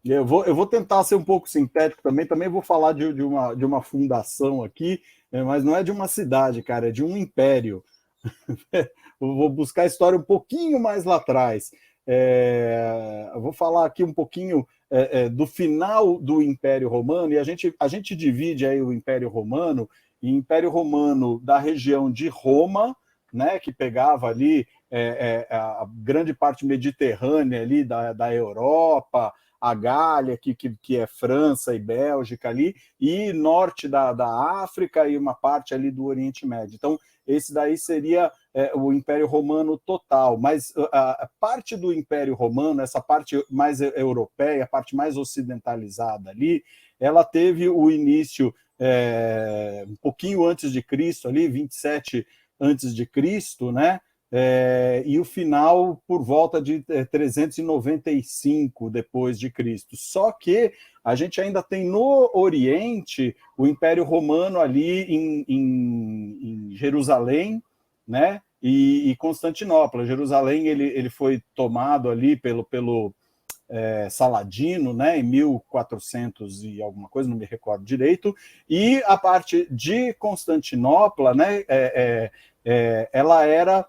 Eu vou tentar ser um pouco sintético também vou falar de uma fundação aqui, mas não é de uma cidade, cara, é de um império. Eu vou buscar a história um pouquinho mais lá atrás. Eu vou falar aqui um pouquinho do final do Império Romano, e a gente divide aí o Império Romano em Império Romano da região de Roma, né, que pegava ali a grande parte mediterrânea ali da Europa, a Gália, que é França e Bélgica ali, e norte da África e uma parte ali do Oriente Médio. Então, esse daí seria o Império Romano total, mas a parte do Império Romano, essa parte mais europeia, a parte mais ocidentalizada ali, ela teve o início um pouquinho antes de Cristo, ali, 27 antes de Cristo, né? E o final por volta de 395 depois de Cristo. Só que a gente ainda tem no Oriente o Império Romano ali em Jerusalém, né? E Constantinopla. Jerusalém ele foi tomado ali pelo Saladino, né, em 1400 e alguma coisa, não me recordo direito, e a parte de Constantinopla, né, ela era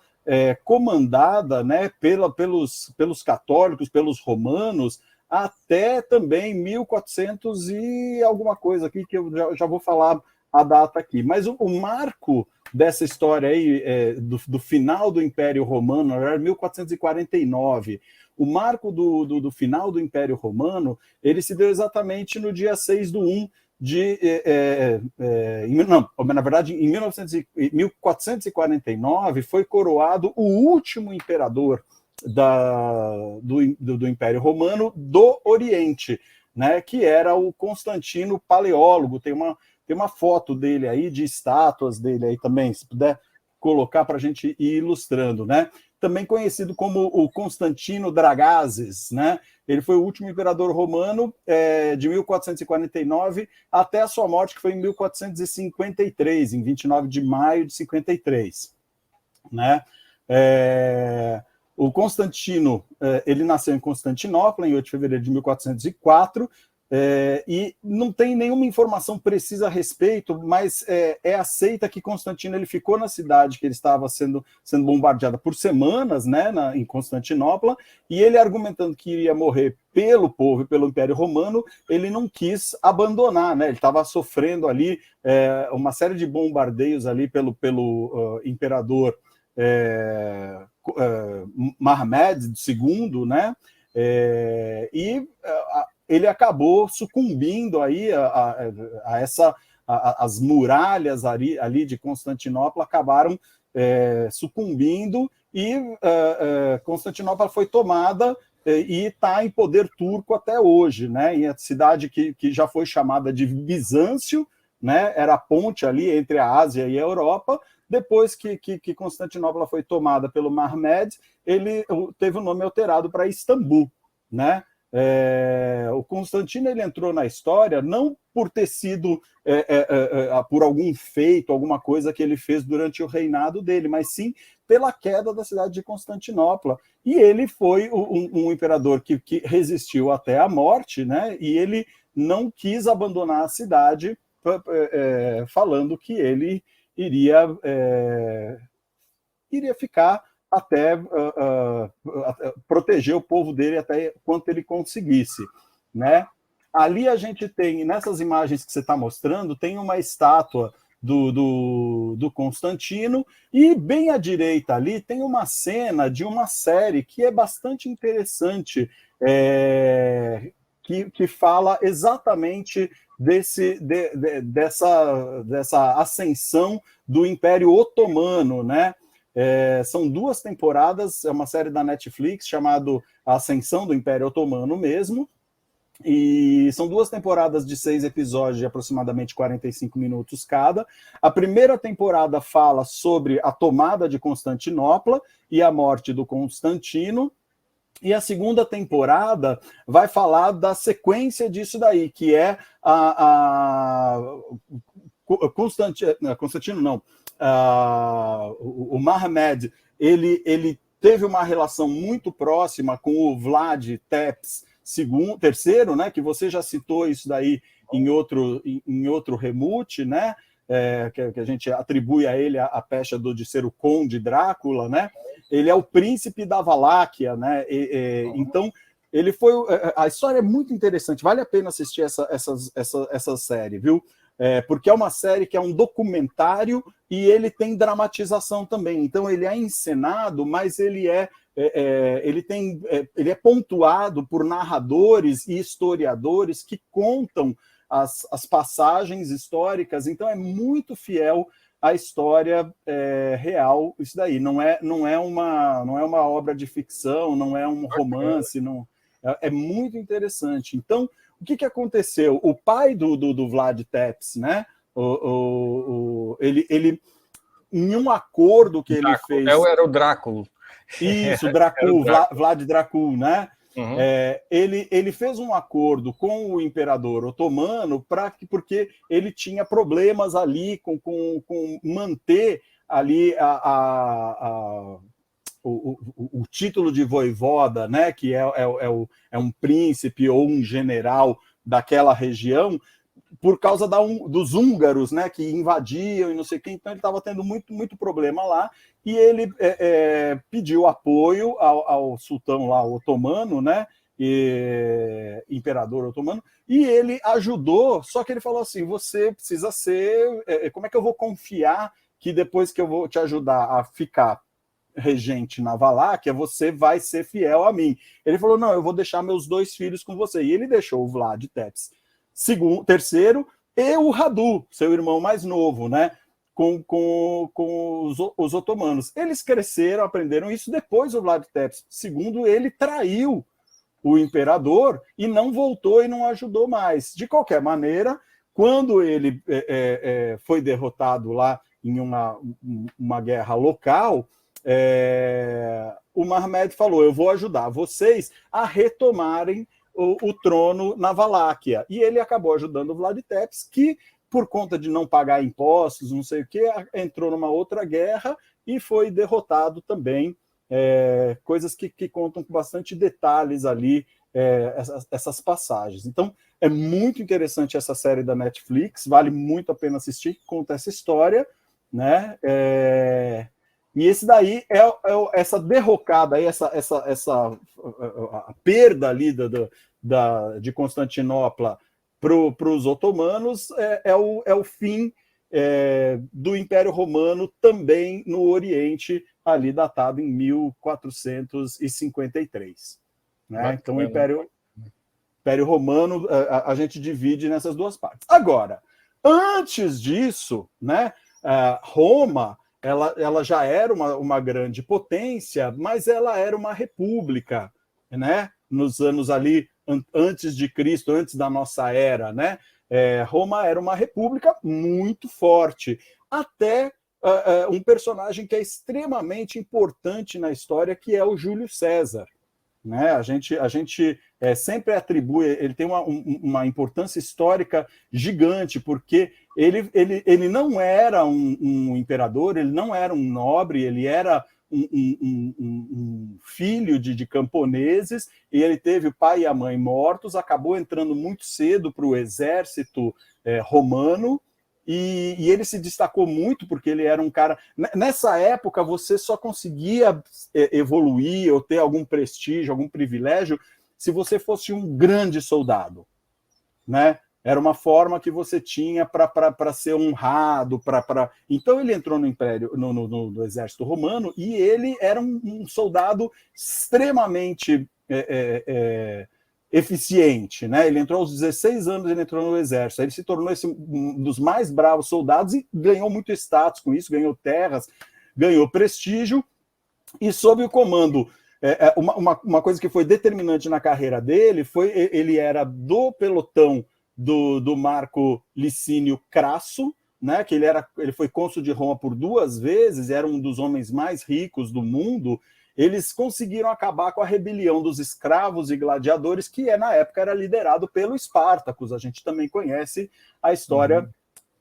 comandada, né, pelos católicos, pelos romanos, até também 1400 e alguma coisa aqui, que eu já vou falar a data aqui. Mas o marco dessa história aí, do final do Império Romano, era 1449. O marco do final do Império Romano, ele se deu exatamente no dia 6/1 não, na verdade, em 1449 foi coroado o último imperador do Império Romano do Oriente, né, que era o Constantino Paleólogo. Tem uma foto dele aí, de estátuas dele aí também, se puder colocar para a gente ir ilustrando, né? Também conhecido como o Constantino Dragazes, né? Ele foi o último imperador romano de 1449 até a sua morte, que foi em 1453, em 29 de maio de 53, né? O Constantino, ele nasceu em Constantinopla, em 8 de fevereiro de 1404, e não tem nenhuma informação precisa a respeito, mas é aceita que Constantino ele ficou na cidade que ele estava sendo bombardeada por semanas, né, em Constantinopla, e ele argumentando que iria morrer pelo povo e pelo Império Romano, ele não quis abandonar, né? Ele estava sofrendo ali uma série de bombardeios ali pelo imperador Mahmed II, né? Ele acabou sucumbindo aí as muralhas ali de Constantinopla acabaram sucumbindo e Constantinopla foi tomada e está em poder turco até hoje, né? E a cidade que já foi chamada de Bizâncio, né? Era a ponte ali entre a Ásia e a Europa. Depois que Constantinopla foi tomada pelo Mahmed, ele teve o nome alterado para Istambul, né? O Constantino ele entrou na história não por ter sido por algum feito, alguma coisa que ele fez durante o reinado dele, mas sim pela queda da cidade de Constantinopla. E ele foi um imperador que resistiu até a morte, né? E ele não quis abandonar a cidade, falando que ele iria ficar até proteger o povo dele até quanto ele conseguisse, né? Ali a gente tem, nessas imagens que você está mostrando, tem uma estátua do Constantino, e bem à direita ali tem uma cena de uma série que é bastante interessante, que fala exatamente dessa ascensão do Império Otomano, né? São 2 temporadas, é uma série da Netflix chamada A Ascensão do Império Otomano mesmo, e são 2 temporadas de 6 episódios de aproximadamente 45 minutos cada. A primeira temporada fala sobre a tomada de Constantinopla e a morte do Constantino, e a segunda temporada vai falar da sequência disso daí, que é Constantino não, o Mahmed, ele teve uma relação muito próxima com o Vlad Tepes terceiro, né, que você já citou isso daí em outro remute, né, que a gente atribui a ele a pecha de ser o Conde Drácula, né? Ele é o príncipe da Valáquia, né? Então, ele foi... A história é muito interessante, vale a pena assistir essa série, viu? Porque é uma série que é um documentário e ele tem dramatização também. Então, ele é encenado, mas ele é pontuado por narradores e historiadores que contam as passagens históricas, então é muito fiel à história real. Isso daí não é uma obra de ficção, não é um romance, não, é muito interessante. Então, o que aconteceu? O pai do Vlad Tepes, né? Ele em um acordo que ele fez... Era o Drácula. Isso, Vlad Dracul, né? Uhum. Ele fez um acordo com o imperador otomano porque ele tinha problemas ali com manter ali o título de voivoda, né, que é um príncipe ou um general daquela região, por causa dos húngaros, né, que invadiam e não sei o que, então ele estava tendo muito problema lá, e ele pediu apoio ao sultão lá otomano, né, imperador otomano, e ele ajudou, só que ele falou assim, você precisa ser... como é que eu vou confiar que depois que eu vou te ajudar a ficar regente na Valáquia, você vai ser fiel a mim? Ele falou, não, eu vou deixar meus 2 filhos com você, e ele deixou o Vlad Tepes terceiro, e o Radu, seu irmão mais novo, né, com os otomanos. Eles cresceram, aprenderam isso. Depois o Vlad Tepes II, ele traiu o imperador e não voltou e não ajudou mais. De qualquer maneira, quando ele foi derrotado lá em uma guerra local, o Mehmed falou, eu vou ajudar vocês a retomarem o trono na Valáquia. E ele acabou ajudando o Vlad Tepes, que, por conta de não pagar impostos, não sei o quê, entrou numa outra guerra e foi derrotado também. Coisas que contam com bastante detalhes ali, essas passagens. Então, é muito interessante essa série da Netflix, vale muito a pena assistir, que conta essa história, né? E esse daí essa derrocada, aí, a perda ali de Constantinopla para os otomanos é o fim do Império Romano também no Oriente, ali datado em 1453. Né? Então, o Império Romano a gente divide nessas duas partes. Agora, antes disso, né, Roma ela já era uma grande potência, mas ela era uma república, né? Nos anos ali antes de Cristo, antes da nossa era, né? Roma era uma república muito forte, até um personagem que é extremamente importante na história, que é o Júlio César. Né? A gente sempre atribui, ele tem uma importância histórica gigante, porque ele não era um imperador, ele não era um nobre, ele era um filho de camponeses, e ele teve o pai e a mãe mortos, acabou entrando muito cedo para o exército romano, e ele se destacou muito porque ele era um cara... Nessa época, você só conseguia evoluir ou ter algum prestígio, algum privilégio, se você fosse um grande soldado, né? Era uma forma que você tinha para ser honrado. Então, ele entrou no Império, no exército romano, e ele era um soldado extremamente... eficiente, né? Ele entrou aos 16 anos, ele entrou no exército, ele se tornou um dos mais bravos soldados e ganhou muito status com isso, ganhou terras, ganhou prestígio, e sob o comando, uma coisa que foi determinante na carreira dele, ele era do pelotão do Marco Licínio Crasso, né? Que ele foi cônsul de Roma por 2 vezes, era um dos homens mais ricos do mundo. Eles conseguiram acabar com a rebelião dos escravos e gladiadores, que na época era liderado pelo Espartacus. A gente também conhece a história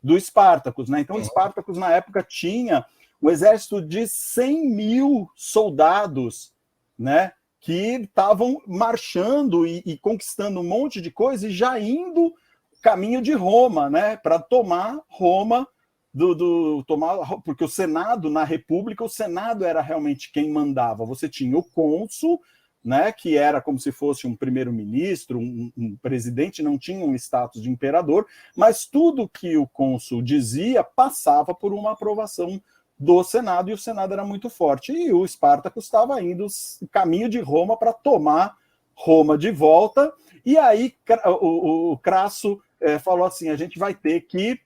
do Espartacus, né? Então, o Espartacus, na época, tinha um exército de 100 mil soldados, né? que estavam marchando e conquistando um monte de coisa e já indo caminho de Roma, né, para tomar Roma, porque o Senado, na República, o Senado era realmente quem mandava. Você tinha o cônsul, né, que era como se fosse um primeiro-ministro, um presidente, não tinha um status de imperador, mas tudo que o cônsul dizia passava por uma aprovação do Senado, e o Senado era muito forte. E o Espartaco estava indo caminho de Roma para tomar Roma de volta, e aí o Crasso falou assim, a gente vai ter que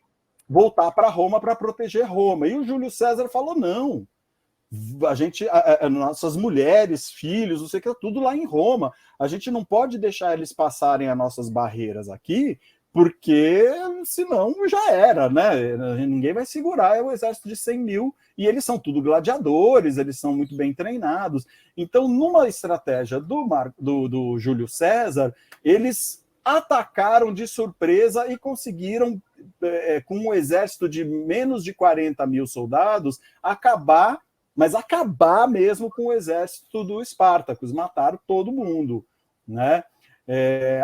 voltar para Roma para proteger Roma. E o Júlio César falou, não, nossas mulheres, filhos, não sei o que, tudo lá em Roma. A gente não pode deixar eles passarem as nossas barreiras aqui, porque senão já era, né? Ninguém vai segurar, é o exército de 100 mil, e eles são tudo gladiadores, eles são muito bem treinados. Então, numa estratégia do Júlio César, eles atacaram de surpresa e conseguiram, com um exército de menos de 40 mil soldados, acabar mesmo com o exército do Espartacus, mataram todo mundo, né?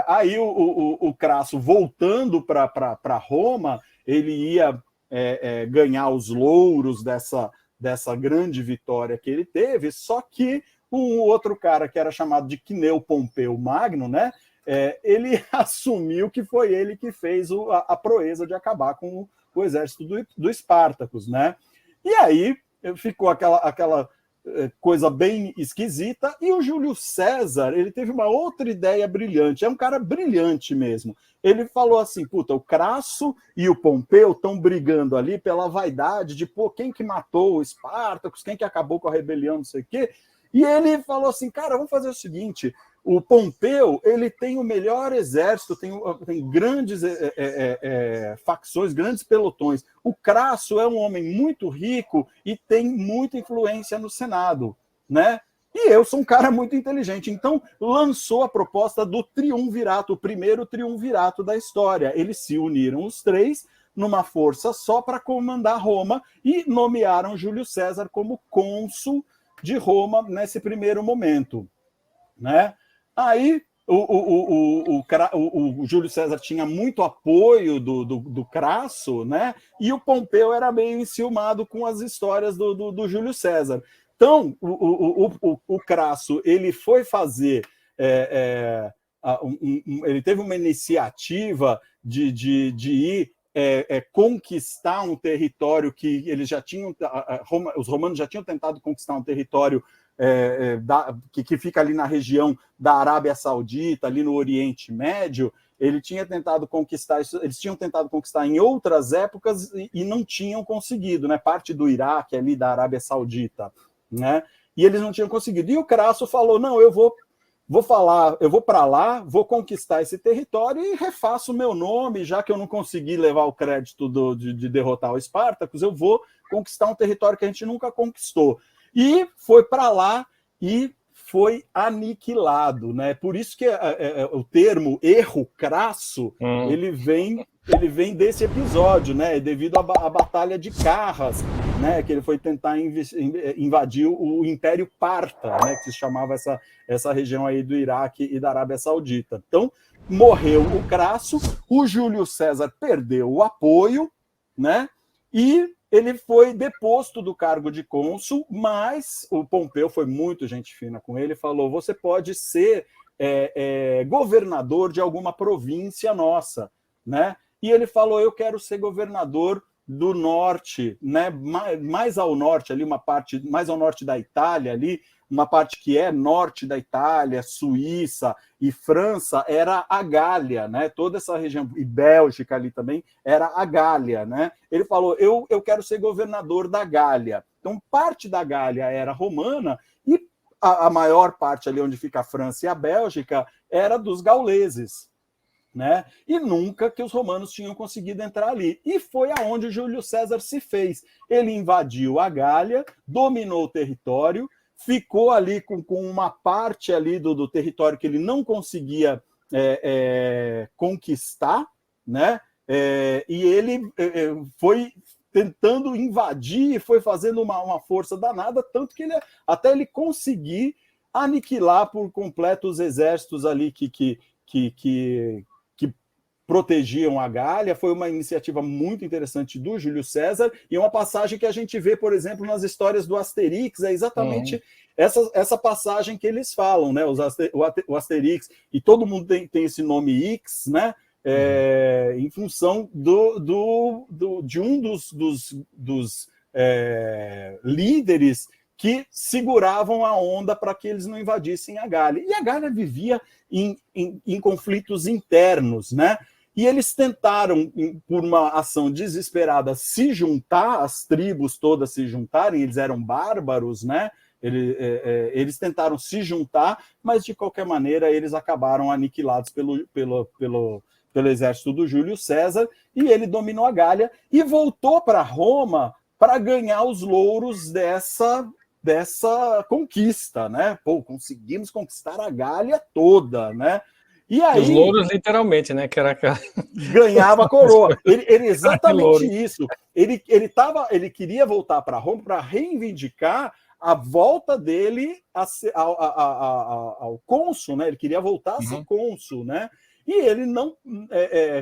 Aí o Crasso, voltando para Roma, ele ia ganhar os louros dessa grande vitória que ele teve, só que um outro cara que era chamado de Cneu Pompeu Magno, né? Ele assumiu que foi ele que fez a proeza de acabar com o exército do Espartacus, né? E aí ficou aquela coisa bem esquisita, e o Júlio César, ele teve uma outra ideia brilhante, é um cara brilhante mesmo. Ele falou assim, puta, o Crasso e o Pompeu estão brigando ali pela vaidade de, pô, quem que matou o Espartacus, quem que acabou com a rebelião, não sei o quê, e ele falou assim, cara, vamos fazer o seguinte, o Pompeu, ele tem o melhor exército, tem grandes facções, grandes pelotões. O Crasso é um homem muito rico e tem muita influência no Senado, né? E eu sou um cara muito inteligente. Então, lançou a proposta do triunvirato, o primeiro triunvirato da história. Eles se uniram os três numa força só para comandar Roma e nomearam Júlio César como cônsul de Roma nesse primeiro momento, né? Aí o Júlio César tinha muito apoio do Crasso, né? E o Pompeu era meio enciumado com as histórias do Júlio César. Então, o Crasso, ele foi fazer... ele teve uma iniciativa de ir conquistar um território que eles já tinham... os romanos já tinham tentado conquistar um território que fica ali na região da Arábia Saudita, ali no Oriente Médio. Eles tinham tentado conquistar em outras épocas e não tinham conseguido, né? Parte do Iraque, ali da Arábia Saudita, né? E eles não tinham conseguido. E o Crasso falou, não, eu vou para lá, vou conquistar esse território e refaço o meu nome, já que eu não consegui levar o crédito de derrotar o Espartacus, eu vou conquistar um território que a gente nunca conquistou. E foi para lá e foi aniquilado, né? Por isso que o termo erro crasso, ele vem desse episódio, né? Devido à Batalha de Carras, né? Que ele foi tentar invadir o Império Parta, né? Que se chamava essa região aí do Iraque e da Arábia Saudita. Então, morreu o Crasso, o Júlio César perdeu o apoio, né? E ele foi deposto do cargo de cônsul, mas o Pompeu foi muito gente fina com ele, falou, você pode ser governador de alguma província nossa, né? E ele falou, eu quero ser governador do norte, né? Mais ao norte, ali uma parte mais ao norte da Itália, ali uma parte que é norte da Itália, Suíça e França, era a Gália, né? Toda essa região, e Bélgica ali também, era a Gália, né? Ele falou, eu quero ser governador da Gália. Então, parte da Gália era romana e a maior parte ali onde fica a França e a Bélgica era dos gauleses, né? E nunca que os romanos tinham conseguido entrar ali. E foi aonde o Júlio César se fez. Ele invadiu a Gália, dominou o território, ficou ali com uma parte ali do território que ele não conseguia conquistar, né? E ele foi tentando invadir, foi fazendo uma força danada, tanto que ele conseguir aniquilar por completo os exércitos ali que protegiam a Gália. Foi uma iniciativa muito interessante do Júlio César, e uma passagem que a gente vê, por exemplo, nas histórias do Asterix, é exatamente essa passagem que eles falam, né? O Asterix, e todo mundo tem esse nome X, né? Em função de um dos líderes que seguravam a onda para que eles não invadissem a Gália. E a Gália vivia em conflitos internos, né? E eles tentaram, por uma ação desesperada, se juntar, as tribos todas se juntarem, eles eram bárbaros, né? Eles tentaram se juntar, mas de qualquer maneira eles acabaram aniquilados pelo exército do Júlio César, e ele dominou a Gália e voltou para Roma para ganhar os louros dessa conquista, né? Pô, conseguimos conquistar a Gália toda, né? E aí, os louros, literalmente, né? Que era... ganhava a coroa. Ele exatamente isso. Ele queria voltar para Roma para reivindicar a volta dele ao cônsul, né? Ele queria voltar a ser cônsul, né? E ele não,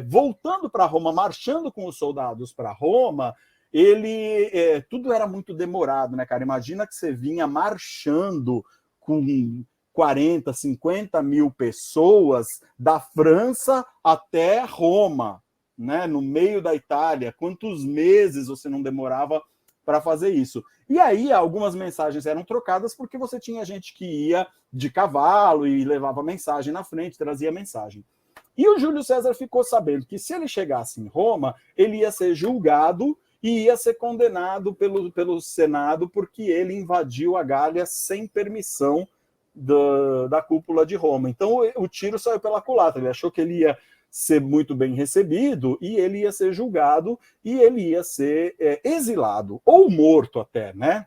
voltando para Roma, marchando com os soldados para Roma, tudo era muito demorado, né, cara? Imagina que você vinha marchando com 40, 50 mil pessoas da França até Roma, né? No meio da Itália. Quantos meses você não demorava para fazer isso? E aí algumas mensagens eram trocadas porque você tinha gente que ia de cavalo e levava mensagem na frente, trazia mensagem. E o Júlio César ficou sabendo que se ele chegasse em Roma, ele ia ser julgado e ia ser condenado pelo Senado porque ele invadiu a Gália sem permissão da cúpula de Roma. Então o tiro saiu pela culatra. Ele achou que ele ia ser muito bem recebido e ele ia ser julgado e ele ia ser exilado, ou morto até, né?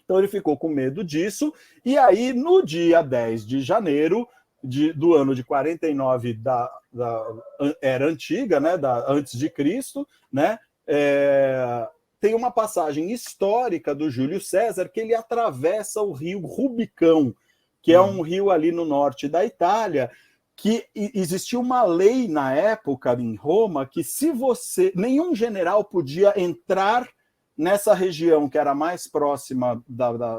Então ele ficou com medo disso, e aí no dia 10 de janeiro do ano de 49 da Era Antiga, né, antes de Cristo, né, tem uma passagem histórica do Júlio César que ele atravessa o rio Rubicão, que é um rio ali no norte da Itália, que existia uma lei na época em Roma que nenhum general podia entrar nessa região que era mais próxima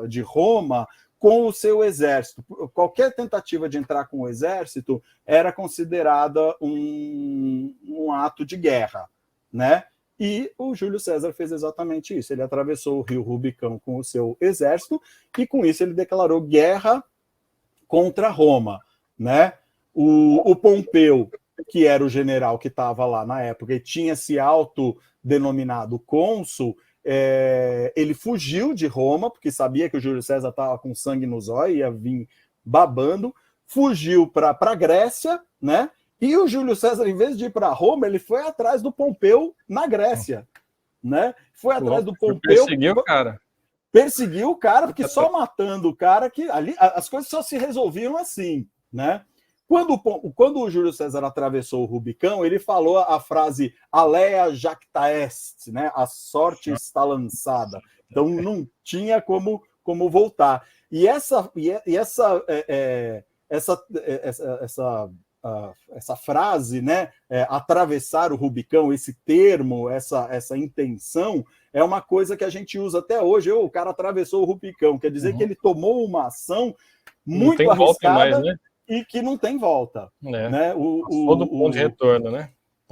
de Roma com o seu exército. Qualquer tentativa de entrar com o exército era considerada um ato de guerra, né? E o Júlio César fez exatamente isso. Ele atravessou o rio Rubicão com o seu exército e com isso ele declarou guerra contra Roma, né? O Pompeu, que era o general que estava lá na época e tinha se autodenominado cônsul, ele fugiu de Roma, porque sabia que o Júlio César estava com sangue nos olhos, ia vir babando, fugiu para a Grécia, né? E o Júlio César, em vez de ir para Roma, ele foi atrás do Pompeu na Grécia, né? Foi atrás do Pompeu. Perseguiu o cara, porque só matando o cara que ali as coisas só se resolviam assim, né? Quando o Júlio César atravessou o Rubicão, ele falou a frase "Alea jacta est", né? A sorte está lançada. Então não tinha como voltar. E essa frase, né? Atravessar o Rubicão, esse termo, essa intenção, é uma coisa que a gente usa até hoje. O cara atravessou o Rubicão, quer dizer que ele tomou uma ação muito arriscada, mais, né? E que não tem volta. Né? Passou do ponto de retorno, né?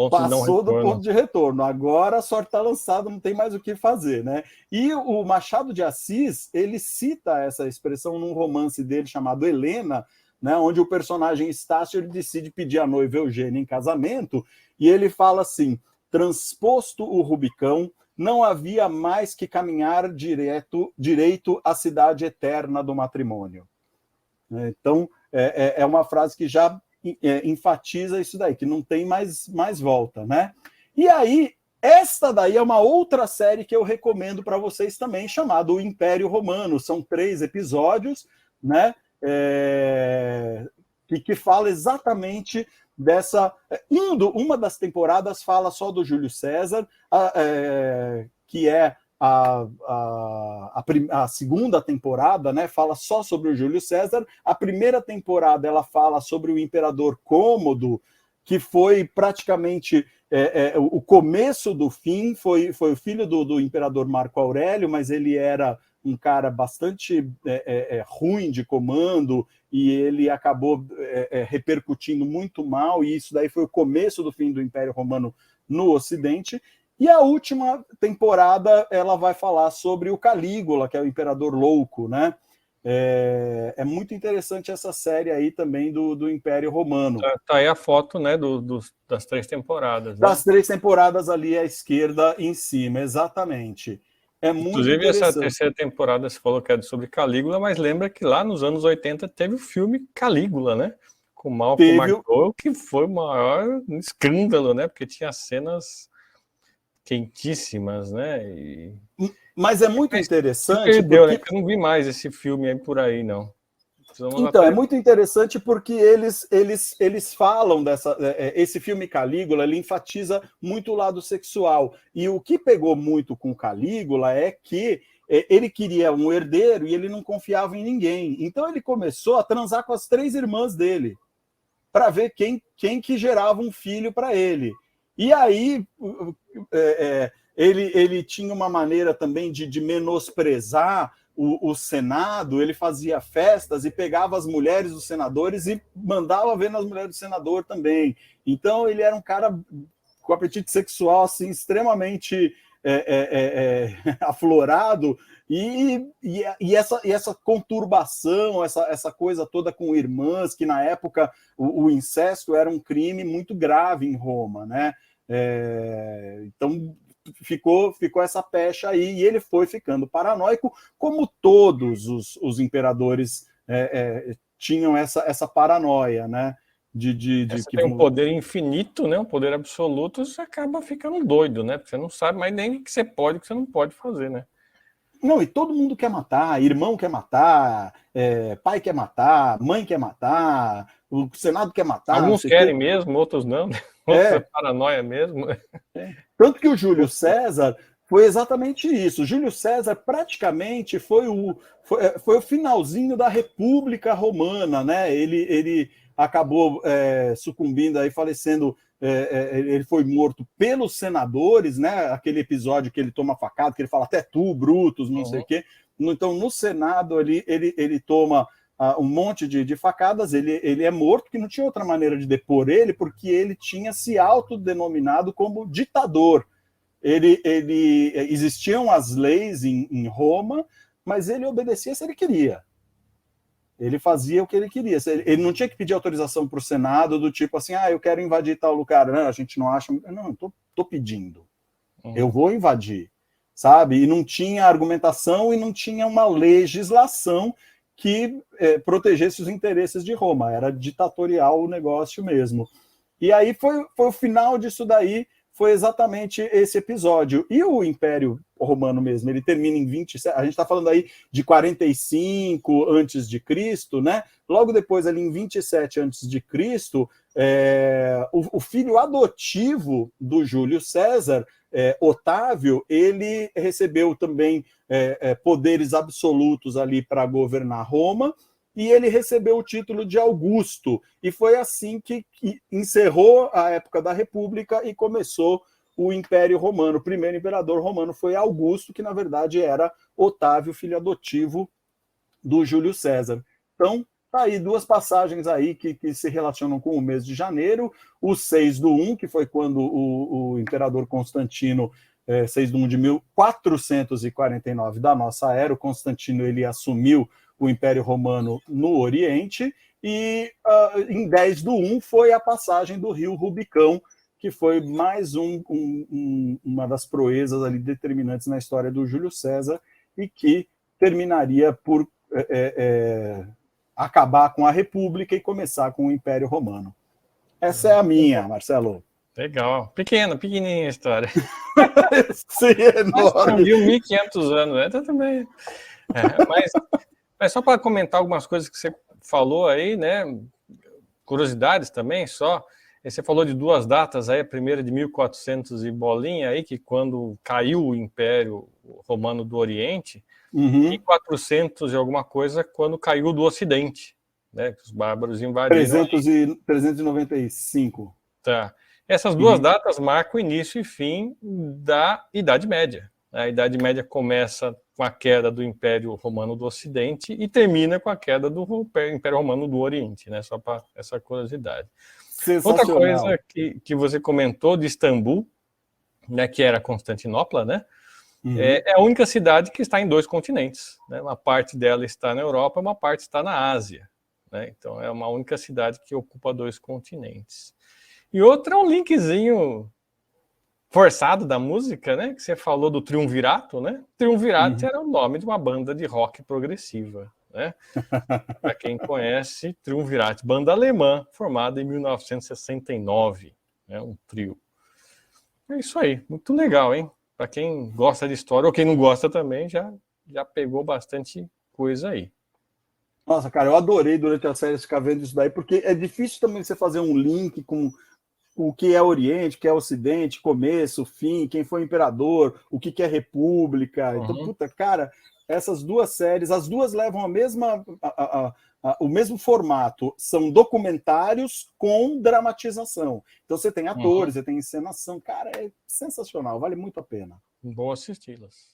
Passou do ponto de retorno. Agora a sorte está lançada, não tem mais o que fazer, né? E o Machado de Assis, ele cita essa expressão num romance dele chamado Helena, né? Onde o personagem Estácio ele decide pedir a noiva Eugênia em casamento, e ele fala assim: transposto o Rubicão, não havia mais que caminhar direito à cidade eterna do matrimônio. Então, é uma frase que já enfatiza isso daí, que não tem mais volta, né? E aí, esta daí é uma outra série que eu recomendo para vocês também, chamada O Império Romano. São 3 episódios, né? Que fala exatamente dessa... Uma das temporadas fala só do Júlio César, que é a segunda temporada, né, fala só sobre o Júlio César. A primeira temporada ela fala sobre o imperador Cômodo, que foi praticamente o começo do fim, foi o filho do imperador Marco Aurélio, mas ele era um cara bastante ruim de comando, e ele acabou repercutindo muito mal, e isso daí foi o começo do fim do Império Romano no Ocidente. E a última temporada ela vai falar sobre o Calígula, que é o imperador louco, né? É muito interessante essa série aí também do Império Romano. Tá aí a foto, né, das 3 temporadas. Né? Das 3 temporadas ali à esquerda em cima, exatamente. É muito Inclusive, interessante. Essa terceira temporada você falou que é sobre Calígula, mas lembra que lá nos anos 80 teve o filme Calígula, né? Com Malcolm McDowell, que foi o maior escândalo, né? Porque tinha cenas quentíssimas, né? Mas é muito interessante. Perdeu, porque... né? Eu não vi mais esse filme aí por aí, não. Então, é muito interessante porque eles falam dessa... Esse filme Calígula, ele enfatiza muito o lado sexual. E o que pegou muito com Calígula é que ele queria um herdeiro e ele não confiava em ninguém. Então, ele começou a transar com as 3 irmãs dele, para ver quem que gerava um filho para ele. E aí, ele tinha uma maneira também de menosprezar o Senado. Ele fazia festas e pegava as mulheres dos senadores e mandava ver nas mulheres do senador também. Então, ele era um cara com apetite sexual assim, extremamente aflorado, e essa conturbação, essa coisa toda com irmãs, que na época o incesto era um crime muito grave em Roma, né? Então ficou essa pecha aí, e ele foi ficando paranoico, como todos os imperadores tinham essa paranoia, né? Você tem um poder infinito, né? Um poder absoluto, você acaba ficando doido, né? Porque você não sabe mais nem o que você pode e o que você não pode fazer, né? Não, e todo mundo quer matar, irmão quer matar, pai quer matar, mãe quer matar, o Senado quer matar. Alguns querem mesmo, outros não. Outros é paranoia mesmo. Tanto que o Júlio César foi exatamente isso. O Júlio César praticamente foi o finalzinho da República Romana, né? Ele acabou sucumbindo aí, falecendo. Ele foi morto pelos senadores, né? Aquele episódio que ele toma facada, que ele fala até tu, Brutus, não sei o quê. Então, no Senado, ele toma um monte de facadas, ele é morto, que não tinha outra maneira de depor ele, porque ele tinha se autodenominado como ditador. Existiam as leis em Roma, mas ele obedecia se ele queria. Ele fazia o que ele queria. Ele não tinha que pedir autorização para o Senado, do tipo assim, eu quero invadir tal lugar. Não, a gente não acha... Não, tô pedindo. Eu vou invadir, sabe? E não tinha argumentação e não tinha uma legislação que protegesse os interesses de Roma. Era ditatorial o negócio mesmo. E aí foi o final disso daí, foi exatamente esse episódio. E o Império Romano mesmo, ele termina em 27, a gente está falando aí de 45 antes de Cristo, né? Logo depois, ali em 27 antes de Cristo, o filho adotivo do Júlio César, Otávio, ele recebeu também poderes absolutos ali para governar Roma, e ele recebeu o título de Augusto, e foi assim que encerrou a época da República e começou o Império Romano. O primeiro imperador romano foi Augusto, que na verdade era Otávio, filho adotivo do Júlio César. Então, tá aí 2 passagens aí que se relacionam com o mês de janeiro, o 6/1, que foi quando o imperador Constantino, 6/1 de 1449 da nossa era, o Constantino ele assumiu o Império Romano no Oriente, e em 10/1 foi a passagem do rio Rubicão, que foi mais uma das proezas ali determinantes na história do Júlio César, e que terminaria por acabar com a República e começar com o Império Romano. Essa é a minha, Marcelo. Legal. Pequenininha a história. Sim, é enorme. 1.500 anos, né? Então, também. Mas só para comentar algumas coisas que você falou aí, né? Curiosidades também, só. Você falou de duas datas aí, a primeira de 1400 e bolinha aí, que quando caiu o Império Romano do Oriente, e 400 e alguma coisa quando caiu do Ocidente, né? Os bárbaros invadiram. 395. Tá. Essas duas datas marcam o início e fim da Idade Média. A Idade Média começa com a queda do Império Romano do Ocidente e termina com a queda do Império Romano do Oriente, né? Só para essa curiosidade. Outra coisa que você comentou de Istambul, né, que era Constantinopla, né? É a única cidade que está em 2 continentes. Né? Uma parte dela está na Europa, uma parte está na Ásia. Né? Então é uma única cidade que ocupa 2 continentes. E outra é um linkzinho forçado da música, né? Que você falou do Triunvirato, né? Triunvirato era o nome de uma banda de rock progressiva, né? Para quem conhece, Triunvirato, banda alemã, formada em 1969, né? Um trio. É isso aí, muito legal, hein? Para quem gosta de história, ou quem não gosta também, já pegou bastante coisa aí. Nossa, cara, eu adorei durante a série ficar vendo isso daí, porque é difícil também você fazer um link com o que é Oriente, o que é Ocidente, começo, fim, quem foi imperador, o que é república. Então, puta, cara, essas duas séries, as duas levam o mesmo formato, são documentários com dramatização. Então você tem atores, você tem encenação, cara, é sensacional, vale muito a pena. Bom assisti-las.